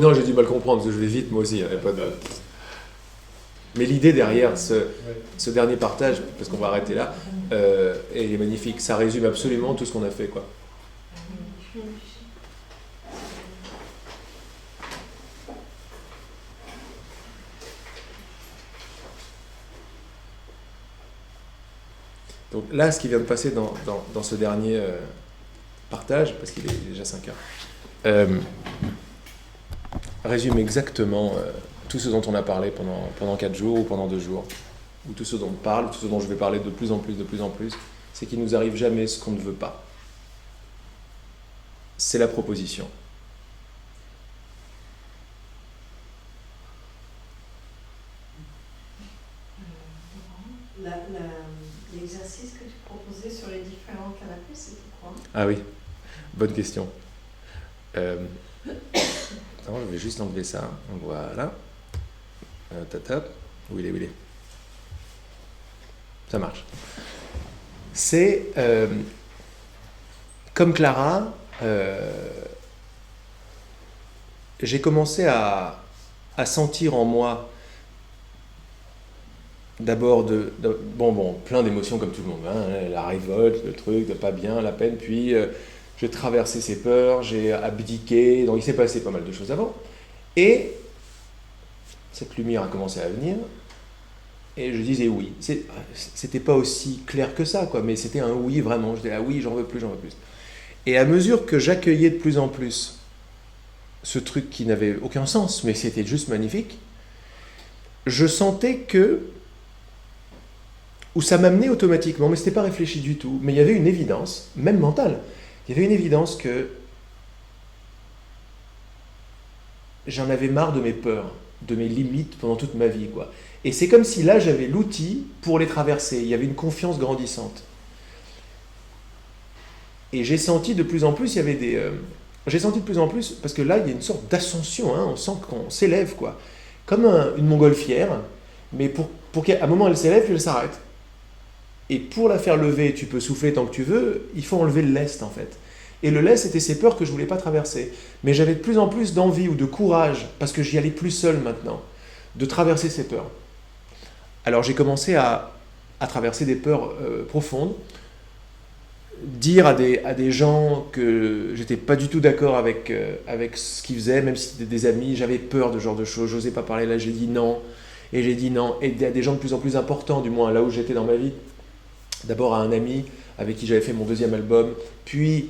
Non, j'ai du mal à comprendre, parce que je vais vite moi aussi, il y a pas de... Mais l'idée derrière ce dernier partage, parce qu'on va arrêter là, elle est magnifique. Ça résume absolument tout ce qu'on a fait, quoi. Donc là, ce qui vient de passer dans ce dernier partage, parce qu'il est déjà 5 heures, résume exactement tout ce dont on a parlé pendant 4 jours ou pendant 2 jours, ou tout ce dont on parle, tout ce dont je vais parler de plus en plus, c'est qu'il nous arrive jamais ce qu'on ne veut pas. C'est la proposition. L'exercice que tu proposais sur les différents canapés, c'était quoi? Ah oui, bonne question. Non, je vais juste enlever ça. Voilà. Tap. Où il est. Ça marche. C'est comme Clara, j'ai commencé à sentir en moi d'abord plein d'émotions comme tout le monde, hein, la révolte, le truc, de pas bien, la peine, puis j'ai traversé ces peurs, j'ai abdiqué, donc il s'est passé pas mal de choses avant. Et cette lumière a commencé à venir, et je disais oui. C'était pas aussi clair que ça, quoi, mais c'était un oui vraiment. Je disais ah oui, j'en veux plus. Et à mesure que j'accueillais de plus en plus ce truc qui n'avait aucun sens, mais c'était juste magnifique, je sentais que, où ça m'amenait automatiquement, mais c'était pas réfléchi du tout, mais il y avait une évidence, même mentale, il y avait une évidence que j'en avais marre de mes peurs, de mes limites pendant toute ma vie, quoi. Et c'est comme si là, j'avais l'outil pour les traverser. Il y avait une confiance grandissante. Et j'ai senti de plus en plus, j'ai senti de plus en plus, parce que là, il y a une sorte d'ascension, hein, on sent qu'on s'élève, quoi. Comme une montgolfière, mais pour qu'à un moment, elle s'élève, puis elle s'arrête. Et pour la faire lever, tu peux souffler tant que tu veux, il faut enlever le lest, en fait. Et le lest, c'était ces peurs que je ne voulais pas traverser. Mais j'avais de plus en plus d'envie ou de courage, parce que j'y allais plus seul maintenant, de traverser ces peurs. Alors j'ai commencé à traverser des peurs profondes, dire à des gens que j'étais pas du tout d'accord avec ce qu'ils faisaient, même si c'était des amis, j'avais peur de ce genre de choses, j'osais pas parler, là j'ai dit non, et à des gens de plus en plus importants, du moins là où j'étais dans ma vie, d'abord à un ami avec qui j'avais fait mon 2e album, puis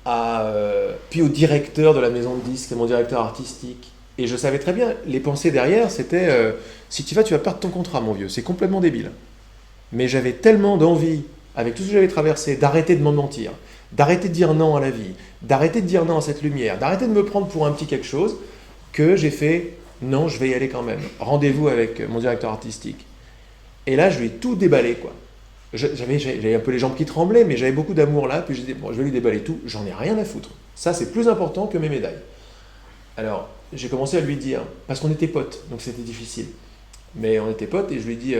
au directeur de la maison de disques, mon directeur artistique. Et je savais très bien, les pensées derrière, c'était si tu vas perdre ton contrat, mon vieux. C'est complètement débile. Mais j'avais tellement d'envie, avec tout ce que j'avais traversé, d'arrêter de m'en mentir, d'arrêter de dire non à la vie, d'arrêter de dire non à cette lumière, d'arrêter de me prendre pour un petit quelque chose, que j'ai fait non, je vais y aller quand même. Rendez-vous avec mon directeur artistique. Et là, je lui ai tout déballé, quoi. J'avais un peu les jambes qui tremblaient, mais j'avais beaucoup d'amour là, puis je disais, bon, je vais lui déballer tout, j'en ai rien à foutre. Ça, c'est plus important que mes médailles. Alors, j'ai commencé à lui dire, parce qu'on était potes, donc c'était difficile. Mais on était potes, et je lui ai dit,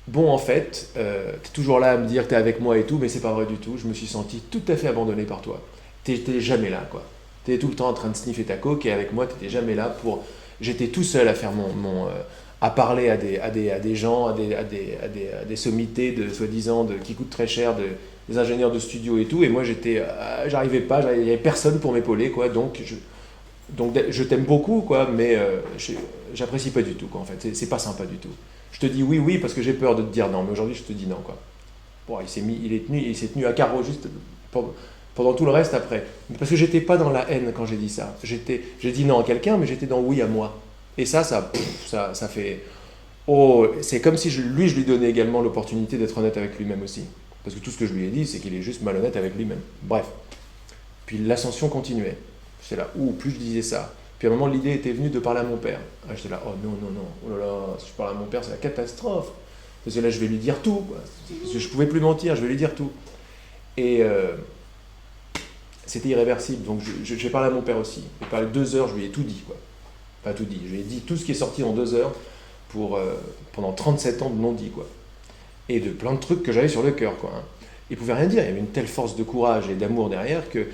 bon, en fait, t'es toujours là à me dire que t'es avec moi et tout, mais c'est pas vrai du tout, je me suis senti tout à fait abandonné par toi. T'étais jamais là, quoi. T'étais tout le temps en train de sniffer ta coke, et avec moi, t'étais jamais là pour... J'étais tout seul à faire à parler à des gens, à des sommités de soi-disant qui coûtent très cher, des ingénieurs de studio et tout, et moi j'arrivais pas, il n'y avait personne pour m'épauler, quoi, donc je t'aime beaucoup, quoi, mais j'apprécie pas du tout, quoi, en fait, c'est pas sympa du tout. Je te dis oui parce que j'ai peur de te dire non, mais aujourd'hui je te dis non, quoi. Bon, il s'est tenu à carreau juste pendant tout le reste après, parce que j'étais pas dans la haine quand j'ai dit ça, j'ai dit non à quelqu'un, mais j'étais dans oui à moi. Et ça fait... Oh, c'est comme si je lui donnais également l'opportunité d'être honnête avec lui-même aussi. Parce que tout ce que je lui ai dit, c'est qu'il est juste malhonnête avec lui-même. Bref. Puis l'ascension continuait. J'étais là, plus je disais ça. Puis à un moment, l'idée était venue de parler à mon père. J'étais là, oh non, oh là là, si je parle à mon père, c'est la catastrophe. Parce que là, je vais lui dire tout, quoi. Parce que je pouvais plus mentir, je vais lui dire tout. Et c'était irréversible. Donc j'ai parlé à mon père aussi. J'ai parlé 2 heures, je lui ai tout dit, quoi. Pas tout dit. Je lui ai dit tout ce qui est sorti en 2 heures pendant 37 ans de non-dit, quoi. Et de plein de trucs que j'avais sur le cœur, quoi. Il pouvait rien dire. Il y avait une telle force de courage et d'amour derrière que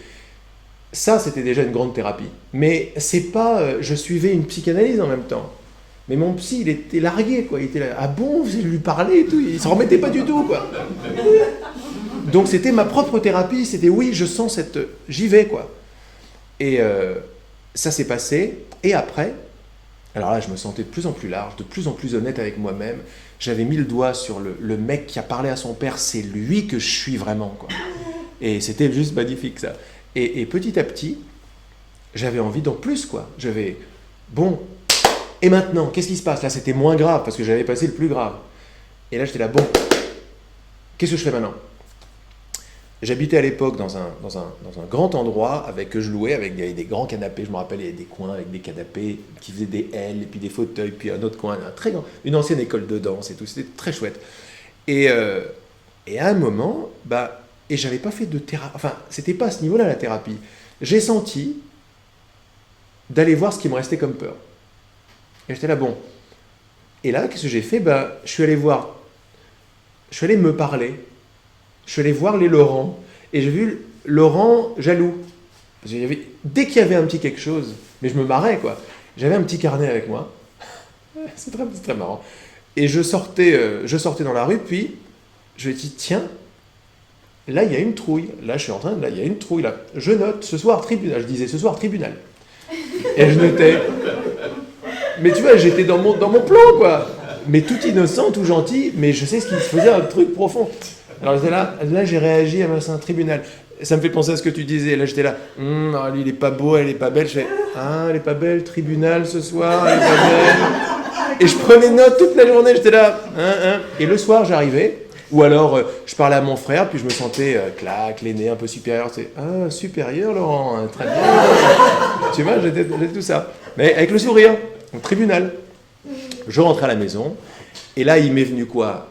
Ça, c'était déjà une grande thérapie. Mais c'est pas... je suivais une psychanalyse en même temps. Mais mon psy, il était largué, quoi. Il était là, ah bon, vous allez lui parler et tout. Il s'en remettait pas du tout, quoi. Donc c'était ma propre thérapie. C'était, oui, je sens cette... J'y vais, quoi. Et ça s'est passé. Et après, alors là, je me sentais de plus en plus large, de plus en plus honnête avec moi-même. J'avais mis le doigt sur le mec qui a parlé à son père. C'est lui que je suis vraiment, quoi. Et c'était juste magnifique, ça. Et petit à petit, j'avais envie d'en plus, quoi. J'avais, bon, et maintenant, qu'est-ce qui se passe? Là, c'était moins grave, parce que j'avais passé le plus grave. Et là, j'étais là, bon, qu'est-ce que je fais maintenant? J'habitais à l'époque dans un grand endroit que je louais, avec des grands canapés. Je me rappelle, il y avait des coins avec des canapés qui faisaient des L, et puis des fauteuils, puis un autre coin, une ancienne école de danse et tout. C'était très chouette. Et à un moment, et j'avais pas fait de thérapie. Enfin, c'était pas à ce niveau-là la thérapie. J'ai senti d'aller voir ce qui me restait comme peur. Et j'étais là, bon. Et là, qu'est-ce que j'ai fait? Je suis allé me parler. Je suis allé voir les Laurent. Et j'ai vu Laurent jaloux. Parce que dès qu'il y avait un petit quelque chose, mais je me marrais, quoi. J'avais un petit carnet avec moi. C'est très marrant. Et je sortais dans la rue, puis je me dis, tiens, là, il y a une trouille. Là, il y a une trouille, là. Je note, ce soir, tribunal. Je disais, ce soir, tribunal. Et je notais. Mais tu vois, j'étais dans mon plan, quoi. Mais tout innocent, tout gentil, mais je sais ce qui se faisait, un truc profond. Alors j'étais là j'ai réagi, c'est un tribunal. Ça me fait penser à ce que tu disais. Là, j'étais là, lui, il est pas beau, elle est pas belle. Je fais, elle est pas belle, tribunal ce soir, elle est pas belle. Et je prenais note toute la journée, j'étais là, Et le soir, j'arrivais, ou alors je parlais à mon frère, puis je me sentais l'aîné un peu supérieur. C'est, supérieur, Laurent, très bien. Tu vois, j'étais tout ça. Mais avec le sourire, au tribunal. Je rentrais à la maison, et là, il m'est venu quoi?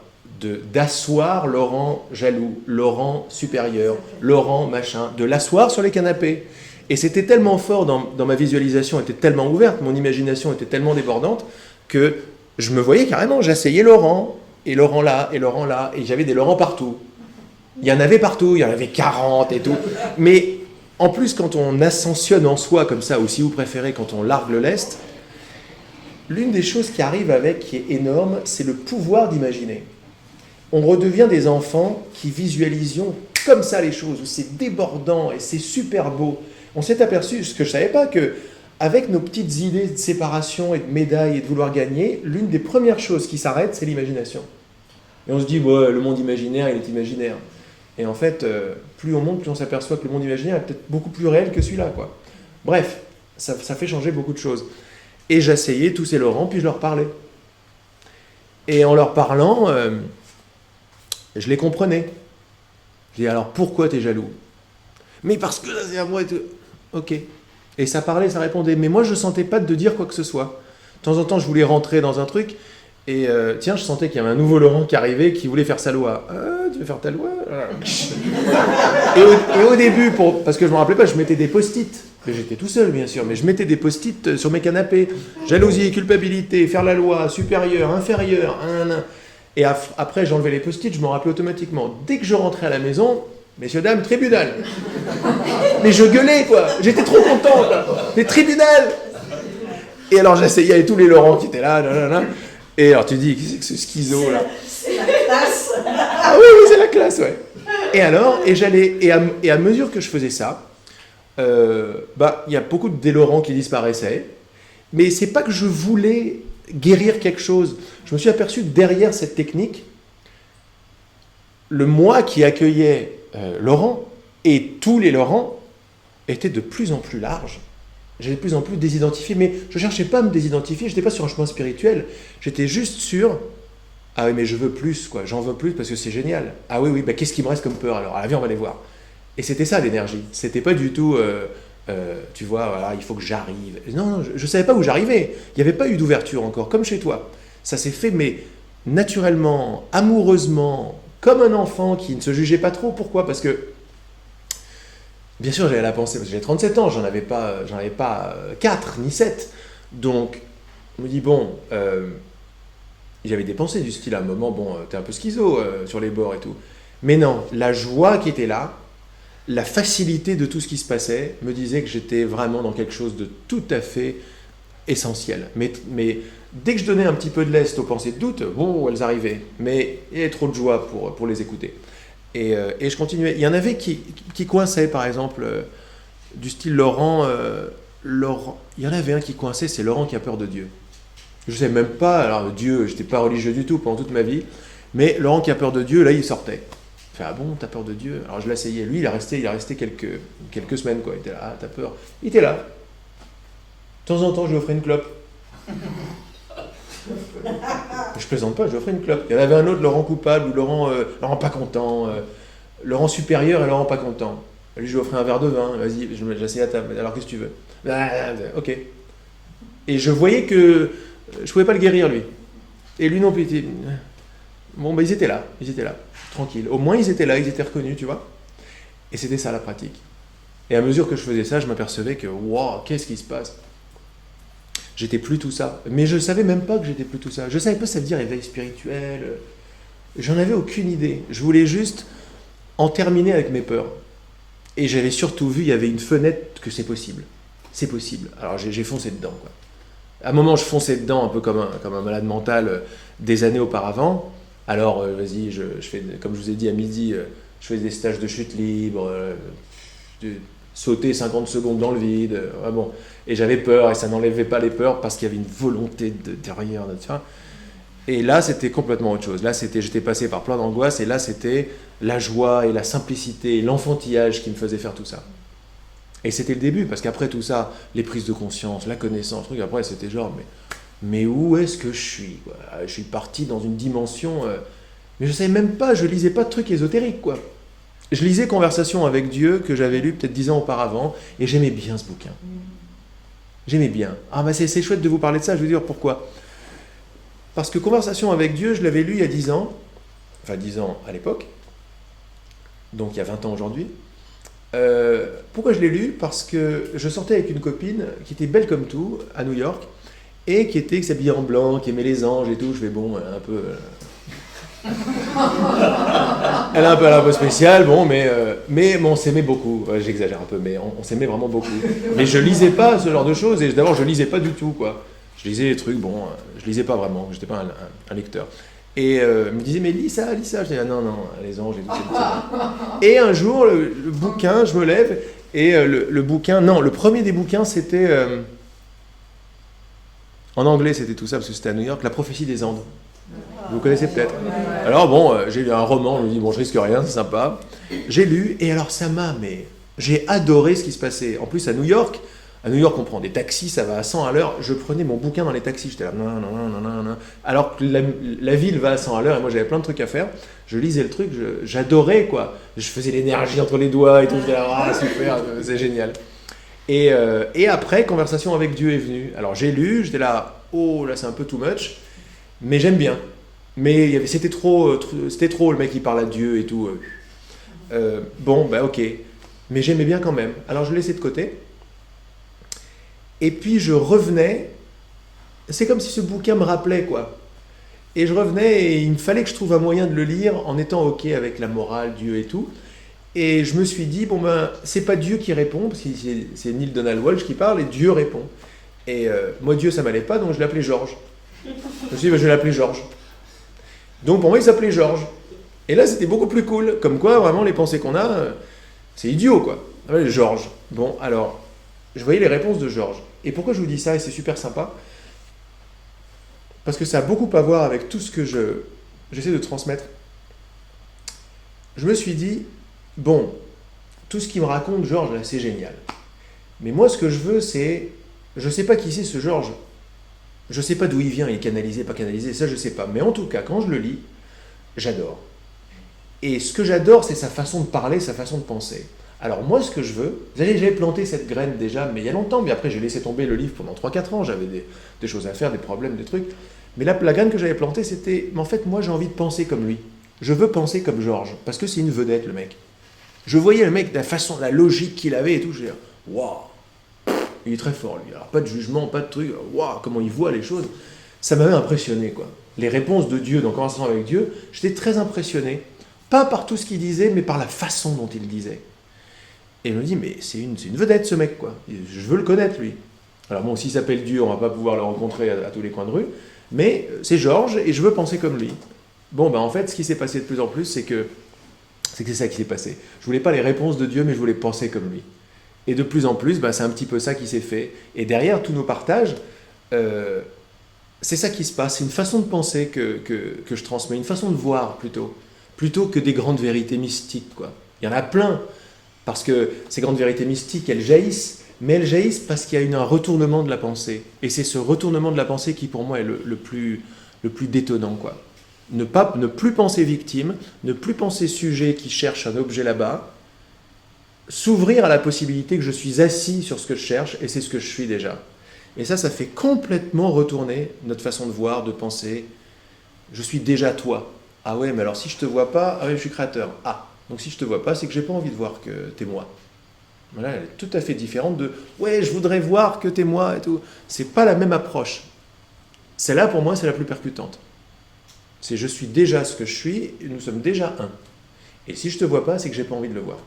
D'asseoir Laurent jaloux, Laurent supérieur, Laurent machin, de l'asseoir sur les canapés. Et c'était tellement fort dans ma visualisation, était tellement ouverte, mon imagination était tellement débordante, que je me voyais carrément, j'asseyais Laurent, et Laurent là, et j'avais des Laurent partout. Il y en avait partout, il y en avait 40 et tout. Mais en plus, quand on ascensionne en soi comme ça, ou si vous préférez, quand on largue le lest, l'une des choses qui arrive avec, qui est énorme, c'est le pouvoir d'imaginer. On redevient des enfants qui visualisions comme ça les choses, où c'est débordant et c'est super beau. On s'est aperçu, ce que je ne savais pas, qu'avec nos petites idées de séparation et de médailles et de vouloir gagner, l'une des premières choses qui s'arrête, c'est l'imagination. Et on se dit, ouais, le monde imaginaire, il est imaginaire. Et en fait, plus on monte, plus on s'aperçoit que le monde imaginaire est peut-être beaucoup plus réel que celui-là, quoi. Bref, ça fait changer beaucoup de choses. Et j'asseyais tous ces Laurents, puis je leur parlais. Et en leur parlant... je les comprenais. Je dis, alors pourquoi t'es jaloux? Mais parce que là c'est à moi et tout. Ok. Et ça parlait, ça répondait. Mais moi je sentais pas de dire quoi que ce soit. De temps en temps je voulais rentrer dans un truc et tiens, je sentais qu'il y avait un nouveau Laurent qui arrivait qui voulait faire sa loi. Tu veux faire ta loi? Et au début, parce que je me rappelais pas, je mettais des post-it. Mais j'étais tout seul bien sûr, mais je mettais des post-it sur mes canapés. Jalousie, culpabilité, faire la loi, supérieur, inférieur, Et après, j'enlevais les post-it, je m'en rappelais automatiquement. Dès que je rentrais à la maison, messieurs, dames, tribunal. Mais je gueulais, quoi. J'étais trop content, quoi. Mais tribunal. Et alors, j'essayais avec tous les Laurent qui étaient là. Et alors, tu dis, qu'est-ce que c'est que ce schizo, là? C'est la classe. Ah oui, c'est la classe, ouais. Et alors, j'allais, et à mesure que je faisais ça, il y a beaucoup des Laurent qui disparaissaient. Mais c'est pas que je voulais guérir quelque chose. Je me suis aperçu que derrière cette technique, le moi qui accueillait Laurent et tous les Laurent était de plus en plus large. J'étais de plus en plus désidentifié, mais je ne cherchais pas à me désidentifier, je n'étais pas sur un chemin spirituel, j'étais juste sur « Ah oui, mais je veux plus, quoi. J'en veux plus parce que c'est génial. Ah oui, qu'est-ce qui me reste comme peur alors? Ah, viens, on va aller voir. » Et c'était ça l'énergie, c'était pas du tout... tu vois, voilà, il faut que j'arrive. Non, je ne savais pas où j'arrivais. Il n'y avait pas eu d'ouverture encore, comme chez toi. Ça s'est fait, mais naturellement, amoureusement, comme un enfant qui ne se jugeait pas trop. Pourquoi? Parce que, bien sûr, j'avais la pensée, parce que j'ai 37 ans, j'en avais pas 4 ni 7. Donc, je me dis, bon, j'avais des pensées du style à un moment, bon, t'es un peu schizo sur les bords et tout. Mais non, la joie qui était là, la facilité de tout ce qui se passait me disait que j'étais vraiment dans quelque chose de tout à fait essentiel. Mais dès que je donnais un petit peu de lest aux pensées de doute, bon, elles arrivaient. Mais il y avait trop de joie pour les écouter. Et je continuais. Il y en avait qui coinçaient, par exemple, du style Laurent. Il y en avait un qui coinçait, c'est Laurent qui a peur de Dieu. Je ne sais même pas, alors Dieu, je n'étais pas religieux du tout pendant toute ma vie, mais Laurent qui a peur de Dieu, là, il sortait. Je fais, ah bon, t'as peur de Dieu? Alors je l'asseyais. Lui, il a resté quelques semaines, quoi. Il était là, ah, t'as peur? Il était là. De temps en temps, je lui offrais une clope. Je plaisante pas, je lui offrais une clope. Il y en avait un autre, Laurent coupable, ou Laurent pas content, Laurent supérieur et Laurent pas content. Lui, je lui offrais un verre de vin, vas-y, j'assieds à table. Alors qu'est-ce que tu veux? Ok. Et je voyais que je pouvais pas le guérir, lui. Et lui non plus. Bon, ils étaient là, tranquille. Au moins, ils étaient là, ils étaient reconnus, tu vois. Et c'était ça la pratique. Et à mesure que je faisais ça, je m'apercevais que, waouh, qu'est-ce qui se passe? J'étais plus tout ça. Mais je savais même pas que j'étais plus tout ça. Je savais pas ça veut dire éveil spirituel. J'en avais aucune idée. Je voulais juste en terminer avec mes peurs. Et j'avais surtout vu, il y avait une fenêtre que c'est possible. C'est possible. Alors j'ai foncé dedans, quoi. À un moment, je fonçais dedans un peu comme un malade mental des années auparavant. Alors, vas-y, je fais, comme je vous ai dit à midi, je fais des stages de chute libre, de sauter 50 secondes dans le vide. Bon. Et j'avais peur, et ça n'enlevait pas les peurs parce qu'il y avait une volonté derrière. Et là, c'était complètement autre chose. Là, j'étais passé par plein d'angoisses, et là, c'était la joie et la simplicité et l'enfantillage qui me faisaient faire tout ça. Et c'était le début, parce qu'après tout ça, les prises de conscience, la connaissance, après c'était genre, mais où est-ce que je suis, quoi? Je suis parti dans une dimension, mais je ne savais même pas, je lisais pas de trucs ésotériques, quoi. Je lisais Conversation avec Dieu, que j'avais lu peut-être 10 ans auparavant, et j'aimais bien ce bouquin. J'aimais bien. Ah bah c'est chouette de vous parler de ça, je vais vous dire pourquoi. Parce que Conversation avec Dieu, je l'avais lu il y a 10 ans, enfin 10 ans à l'époque, donc il y a 20 ans aujourd'hui. Pourquoi je l'ai lu? Parce que je sortais avec une copine qui était belle comme tout, à New York, et qui s'habillait en blanc, qui aimait les anges et tout. Je fais bon, elle est un peu spéciale, bon, mais on s'aimait beaucoup. J'exagère un peu, mais on s'aimait vraiment beaucoup. Mais je lisais pas ce genre de choses, et d'abord je lisais pas du tout, quoi. Je lisais les trucs, bon, je lisais pas vraiment, j'étais pas un lecteur. Et elle me disait, mais lis ça. Je disais, ah, non, les anges et tout, c'est bon. Et un jour, le bouquin, je me lève, et le bouquin, non, le premier des bouquins, c'était, en anglais, c'était tout ça, parce que c'était à New York, La prophétie des Andes. Vous connaissez peut-être. Alors bon, j'ai lu un roman, je me dis, bon, je risque rien, c'est sympa. J'ai lu, et alors j'ai adoré ce qui se passait. En plus, à New York, on prend des taxis, ça va à 100 à l'heure. Je prenais mon bouquin dans les taxis, j'étais là, non. Alors que la ville va à 100 à l'heure, et moi j'avais plein de trucs à faire. Je lisais le truc, j'adorais, quoi. Je faisais l'énergie entre les doigts et tout, j'étais là, ah super, c'est génial. Et après, Conversation avec Dieu est venue. Alors j'ai lu, j'étais là, oh là c'est un peu too much, mais j'aime bien. Mais c'était trop, le mec qui parle à Dieu et tout. Bon, bah ok. Mais j'aimais bien quand même. Alors je laissais de côté. Et puis je revenais, c'est comme si ce bouquin me rappelait, quoi. Et je revenais, et il me fallait que je trouve un moyen de le lire en étant ok avec la morale, Dieu et tout. Et je me suis dit, bon ben, c'est pas Dieu qui répond, parce que c'est Neil Donald Walsh qui parle, et Dieu répond. Et moi, Dieu, ça m'allait pas, donc je l'appelais Georges. Je me suis dit, ben, je vais l'appeler Georges. Donc pour moi, il s'appelait Georges. Et là, c'était beaucoup plus cool. Comme quoi, vraiment, les pensées qu'on a, c'est idiot, quoi. Georges. Bon, alors, je voyais les réponses de Georges. Et pourquoi je vous dis ça, et c'est super sympa? Parce que ça a beaucoup à voir avec tout ce que j'essaie de transmettre. Je me suis dit, bon, tout ce qu'il me raconte, Georges, là, c'est génial. Mais moi, ce que je veux, c'est... Je ne sais pas qui c'est ce Georges. Je ne sais pas d'où il vient, il est canalisé, pas canalisé, ça je ne sais pas. Mais en tout cas, quand je le lis, j'adore. Et ce que j'adore, c'est sa façon de parler, sa façon de penser. Alors moi, ce que je veux, j'avais planté cette graine déjà, mais il y a longtemps, mais après j'ai laissé tomber le livre pendant 3-4 ans, j'avais des choses à faire, des problèmes, des trucs. Mais la graine que j'avais plantée, c'était, mais en fait, moi j'ai envie de penser comme lui. Je veux penser comme Georges, parce que c'est une vedette, le mec. Je voyais le mec, la façon, la logique qu'il avait et tout, je disais, waouh, il est très fort lui. Alors pas de jugement, pas de truc, waouh, comment il voit les choses. Ça m'avait impressionné, quoi. Les réponses de Dieu dans Conversation avec Dieu, j'étais très impressionné. Pas par tout ce qu'il disait, mais par la façon dont il disait. Et je me dis, mais c'est une vedette ce mec, quoi. Je veux le connaître, lui. Alors bon, s'il s'appelle Dieu, on va pas pouvoir le rencontrer à tous les coins de rue, mais c'est Georges et je veux penser comme lui. Bon, ben en fait, ce qui s'est passé de plus en plus, c'est que c'est ça qui s'est passé. Je voulais pas les réponses de Dieu, mais je voulais penser comme lui. Et de plus en plus, ben, c'est un petit peu ça qui s'est fait. Et derrière tous nos partages, c'est ça qui se passe. C'est une façon de penser que je transmets, une façon de voir plutôt que des grandes vérités mystiques, quoi. Il y en a plein, parce que ces grandes vérités mystiques, elles jaillissent, mais elles jaillissent parce qu'il y a eu un retournement de la pensée. Et c'est ce retournement de la pensée qui, pour moi, est le plus détonnant, quoi. Ne plus penser victime, ne plus penser sujet qui cherche un objet là-bas, s'ouvrir à la possibilité que je suis assis sur ce que je cherche, et c'est ce que je suis déjà. Et ça fait complètement retourner notre façon de voir, de penser. Je suis déjà toi. Ah ouais, mais alors si je te vois pas, ah ouais, je suis créateur. Ah, donc si je te vois pas, c'est que j'ai pas envie de voir que t'es moi. Voilà, elle est tout à fait différente de ouais, je voudrais voir que t'es moi et tout. C'est pas la même approche. Celle-là, pour moi, c'est la plus percutante. C'est je suis déjà ce que je suis, et nous sommes déjà un. Et si je te vois pas, c'est que j'ai pas envie de le voir.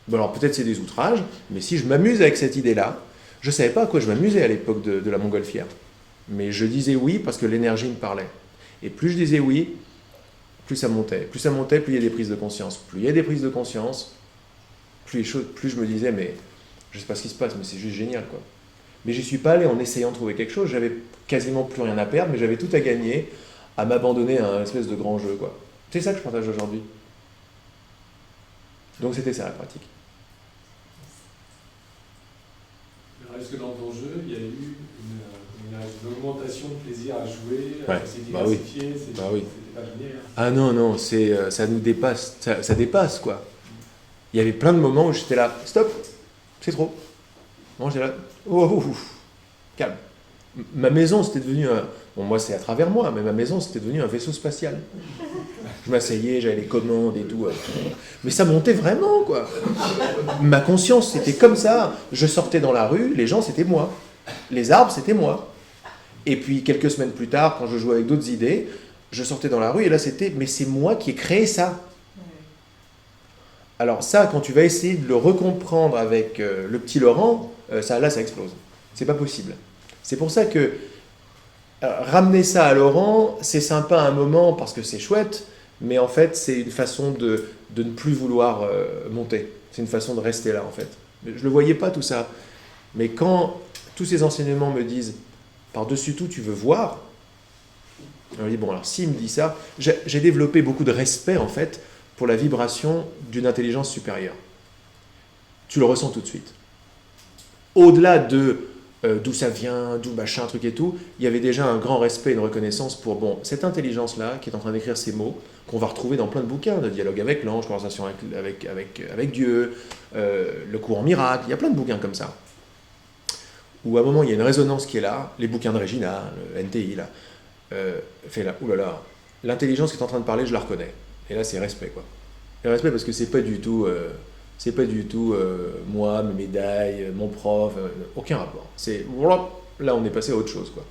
Bon, alors peut-être c'est des outrages, mais si je m'amuse avec cette idée-là, je savais pas à quoi je m'amusais à l'époque de la montgolfière. Mais je disais oui parce que l'énergie me parlait. Et plus je disais oui, plus ça montait. Plus ça montait, plus il y a des prises de conscience. Plus il y a des prises de conscience, plus je me disais, mais je sais pas ce qui se passe, mais c'est juste génial, quoi. Mais j'y suis pas allé en essayant de trouver quelque chose. J'avais quasiment plus rien à perdre, mais j'avais tout à gagner à m'abandonner à un espèce de grand jeu, quoi. C'est ça que je partage aujourd'hui. Donc c'était ça la pratique. Alors, est-ce que dans ton jeu, il y a eu une augmentation de plaisir à jouer, Ouais, c'est bah oui. diversifié, Bah oui. c'était pas linéaire. Ah non, ça nous dépasse, ça dépasse, quoi. Il y avait plein de moments où j'étais là, stop, c'est trop. Non, j'étais là, oh, calme. Ma maison, c'était devenu bon, moi, c'est à travers moi, mais ma maison, c'était devenu un vaisseau spatial. Je m'asseyais, j'avais les commandes et tout. Mais ça montait vraiment, quoi. Ma conscience, c'était comme ça. Je sortais dans la rue, les gens, c'était moi. Les arbres, c'était moi. Et puis, quelques semaines plus tard, quand je jouais avec d'autres idées, je sortais dans la rue et là, c'était, mais c'est moi qui ai créé ça. Alors ça, quand tu vas essayer de le recomprendre avec le petit Laurent, ça explose. C'est pas possible. C'est pour ça que ramener ça à Laurent, c'est sympa à un moment parce que c'est chouette, mais en fait, c'est une façon de ne plus vouloir monter. C'est une façon de rester là, en fait. Je ne le voyais pas, tout ça. Mais quand tous ces enseignements me disent, par-dessus tout, tu veux voir, je me dis, bon, alors s'il me dit ça, j'ai développé beaucoup de respect, en fait, pour la vibration d'une intelligence supérieure. Tu le ressens tout de suite. Au-delà de d'où ça vient, d'où machin, truc et tout, il y avait déjà un grand respect, une reconnaissance pour, bon, cette intelligence-là, qui est en train d'écrire ces mots, qu'on va retrouver dans plein de bouquins, de dialogue avec l'ange, conversation avec Dieu, le courant miracle, il y a plein de bouquins comme ça. Où à un moment, il y a une résonance qui est là, les bouquins de Regina, le NTI, là, fait là, oulala, l'intelligence qui est en train de parler, je la reconnais. Et là, c'est respect, quoi. Et respect parce que c'est pas du tout moi, mes médailles, mon prof, aucun rapport. C'est là, on est passé à autre chose, quoi.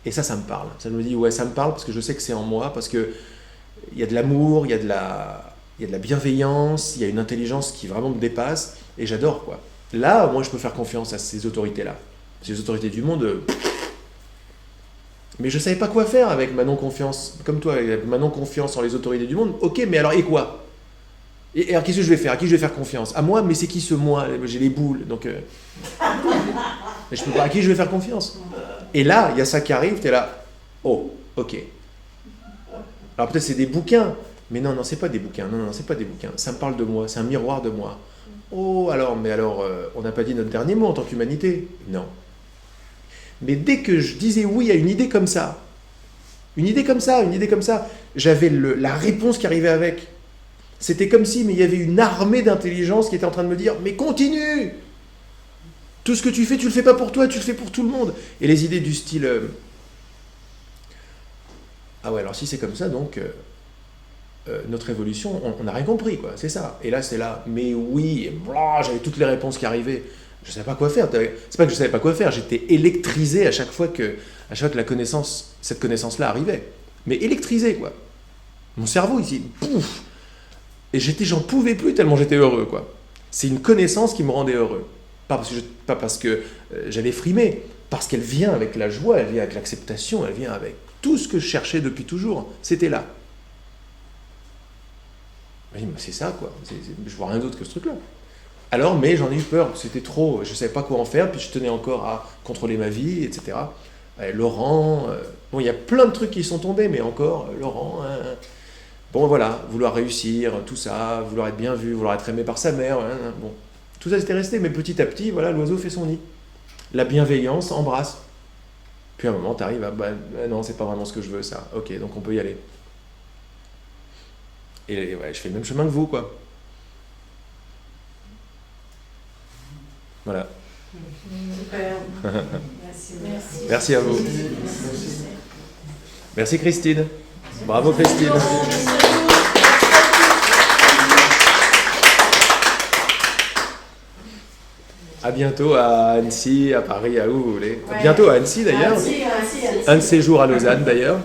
Et ça me parle. Ça me dit, ouais, ça me parle parce que je sais que c'est en moi, parce que il y a de l'amour, il y a de la bienveillance, il y a une intelligence qui vraiment me dépasse, et j'adore, quoi. Là, moi, je peux faire confiance à ces autorités-là. Ces autorités du monde. Mais je savais pas quoi faire avec ma non-confiance, comme toi, avec ma non-confiance en les autorités du monde. Ok, mais alors, et quoi ? Et alors, qu'est-ce que je vais faire ? À qui je vais faire confiance ? À moi, mais c'est qui ce moi ? J'ai les boules, donc... Mais je peux pas, à qui je vais faire confiance ? Et là, il y a ça qui arrive, tu es là, oh, ok. Alors peut-être c'est des bouquins, mais non, c'est pas des bouquins, non, c'est pas des bouquins. Ça me parle de moi, c'est un miroir de moi. Oh, alors, on n'a pas dit notre dernier mot en tant qu'humanité ? Non. Mais dès que je disais oui à une idée comme ça, j'avais la réponse qui arrivait avec. C'était comme si, mais il y avait une armée d'intelligence qui était en train de me dire, mais continue ! Tout ce que tu fais, tu le fais pas pour toi, tu le fais pour tout le monde. Et les idées du style, ah ouais, alors si c'est comme ça, donc notre évolution, on n'a rien compris, quoi. C'est ça. Et là, c'est là, mais oui, et blah, j'avais toutes les réponses qui arrivaient. Je ne savais pas quoi faire. C'est pas que je ne savais pas quoi faire, j'étais électrisé à chaque fois que cette connaissance-là arrivait. Mais électrisé, quoi. Mon cerveau, ici, pouf. Et j'en pouvais plus tellement j'étais heureux, quoi. C'est une connaissance qui me rendait heureux. Pas parce que j'avais frimé, parce qu'elle vient avec la joie, elle vient avec l'acceptation, elle vient avec tout ce que je cherchais depuis toujours. C'était là. Oui, mais c'est ça, quoi. Je vois rien d'autre que ce truc-là. Alors, mais j'en ai eu peur, c'était trop, je ne savais pas quoi en faire, puis je tenais encore à contrôler ma vie, etc. Laurent, bon, il y a plein de trucs qui sont tombés, mais encore, Laurent, bon, voilà, vouloir réussir, tout ça, vouloir être bien vu, vouloir être aimé par sa mère, bon. Tout ça, c'était resté, mais petit à petit, voilà, l'oiseau fait son nid. La bienveillance embrasse. Puis à un moment, tu arrives à, non, c'est pas vraiment ce que je veux, ça. Ok, donc on peut y aller. Et ouais, je fais le même chemin que vous, quoi. Voilà. Super. Merci. Merci à vous. Merci Christine. Bravo Christine. À bientôt à Annecy, à Paris, à où vous voulez. À bientôt à Annecy d'ailleurs. Annecy. Un de ces jours à Lausanne d'ailleurs.